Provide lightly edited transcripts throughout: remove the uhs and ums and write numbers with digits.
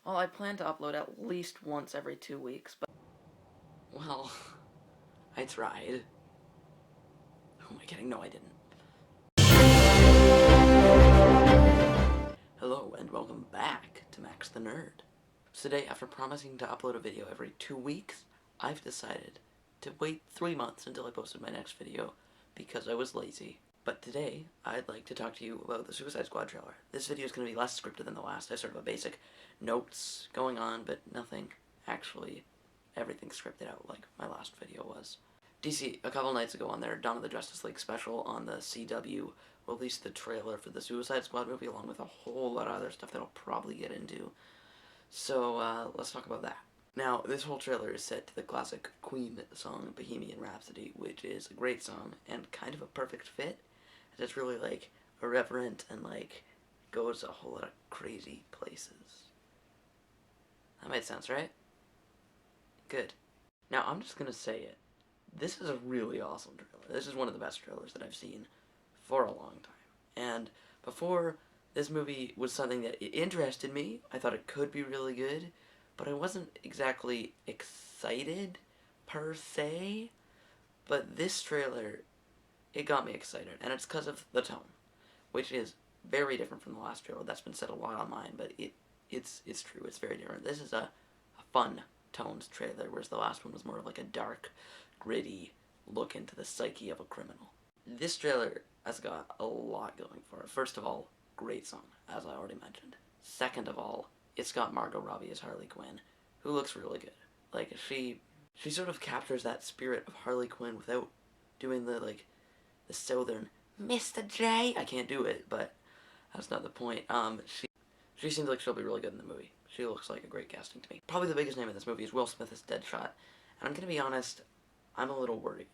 Well, I plan to upload at least once every 2 weeks, but... Well, I tried. Who am I kidding? No, I didn't. Hello, and welcome back to Max the Nerd. Today, after promising to upload a video every 2 weeks, I've decided to wait 3 months until I posted my next video because I was lazy. But today, I'd like to talk to you about the Suicide Squad trailer. This video is going to be less scripted than the last. I sort of a basic notes going on, but nothing actually, everything scripted out like my last video was. DC, a couple nights ago on their Dawn of the Justice League special on the CW, released the trailer for the Suicide Squad movie along with a whole lot of other stuff that I'll probably get into. So, let's talk about that. Now, this whole trailer is set to the classic Queen song, Bohemian Rhapsody, which is a great song and kind of a perfect fit. It's really, like, irreverent and, like, goes a whole lot of crazy places. That made sense, right? Good. Now, I'm just gonna say it. This is a really awesome trailer. This is one of the best trailers that I've seen for a long time. And before this movie was something that interested me, I thought it could be really good, but I wasn't exactly excited per se. But this trailer, it got me excited, and it's because of the tone, which is very different from the last trailer. That's been said a lot online, but it's true. It's very different. This is a fun toned trailer, whereas the last one was more of like a dark, gritty look into the psyche of a criminal. This trailer has got a lot going for it. First of all, great song, as I already mentioned. Second of all, it's got Margot Robbie as Harley Quinn, who looks really good. Like, she sort of captures that spirit of Harley Quinn without doing the, like, the southern Mr. J. I can't do it, but that's not the point. She seems like she'll be really good in the movie. She looks like a great casting to me. Probably the biggest name in this movie is Will Smith as Deadshot, and I'm gonna be honest, I'm a little worried.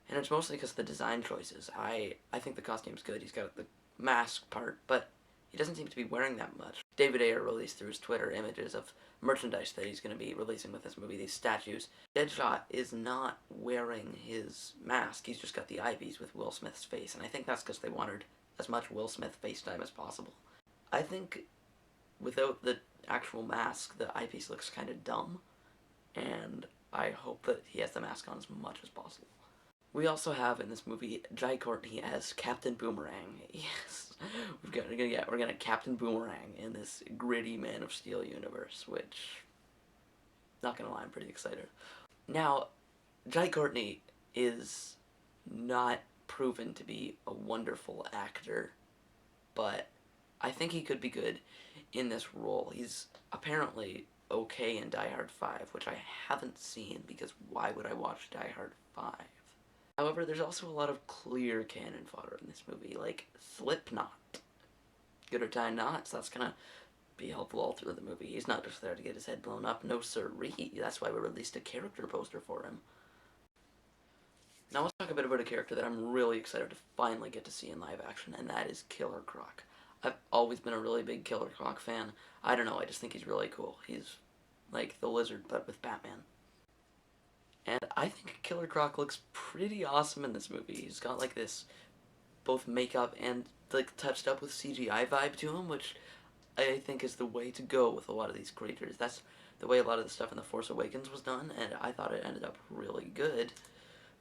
And it's mostly because of the design choices. I think the costume's good. He's got the mask part, but he doesn't seem to be wearing that much. David Ayer released through his Twitter images of merchandise that he's going to be releasing with this movie, these statues. Deadshot is not wearing his mask. He's just got the eyepiece with Will Smith's face, and I think that's because they wanted as much Will Smith face time as possible. I think without the actual mask, the eyepiece looks kind of dumb, and I hope that he has the mask on as much as possible. We also have in this movie Jai Courtney as Captain Boomerang. Yes, we're gonna Captain Boomerang in this gritty Man of Steel universe, which, not gonna lie, I'm pretty excited. Now, Jai Courtney is not proven to be a wonderful actor, but I think he could be good in this role. He's apparently okay in Die Hard 5, which I haven't seen because why would I watch Die Hard 5? However, there's also a lot of clear canon fodder in this movie, like Slipknot. Good or tie knots, that's gonna be helpful all through the movie. He's not just there to get his head blown up, no sirree. That's why we released a character poster for him. Now let's talk a bit about a character that I'm really excited to finally get to see in live action, and that is Killer Croc. I've always been a really big Killer Croc fan. I don't know, I just think he's really cool. He's like the Lizard, but with Batman. And I think Killer Croc looks pretty awesome in this movie. He's got like this both makeup and like touched up with CGI vibe to him, which I think is the way to go with a lot of these creatures. That's the way a lot of the stuff in The Force Awakens was done, and I thought it ended up really good.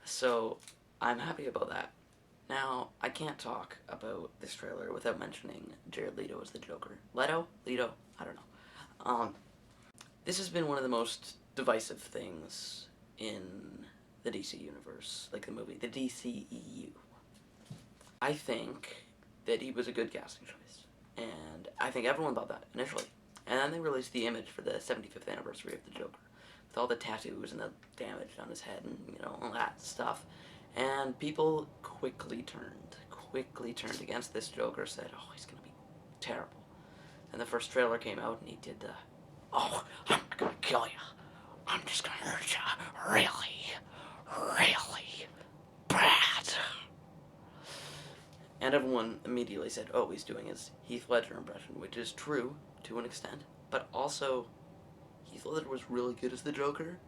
So I'm happy about that. Now, I can't talk about this trailer without mentioning Jared Leto as the Joker. Leto? Leto? I don't know. This has been one of the most divisive things in the DC universe, like the movie, the DCEU. I think that he was a good casting choice, and I think everyone thought that initially. And then they released the image for the 75th anniversary of the Joker, with all the tattoos and the damage on his head and, you know, all that stuff. And people quickly turned against this Joker, said, oh, he's gonna be terrible. And the first trailer came out and he did the, oh, I'm not gonna kill you. I'm just gonna hurt you really, really bad. And everyone immediately said, oh, he's doing his Heath Ledger impression, which is true to an extent, but also Heath Ledger was really good as the Joker.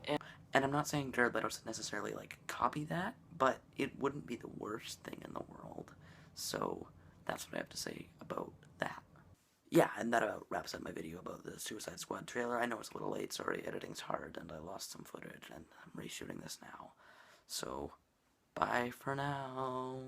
And I'm not saying Jared Leto should necessarily, like, copy that, but it wouldn't be the worst thing in the world. So that's what I have to say about that. yeah, and that about wraps up my video about the Suicide Squad trailer. I know it's a little late, sorry, editing's hard, and I lost some footage, and I'm reshooting this now. So, bye for now.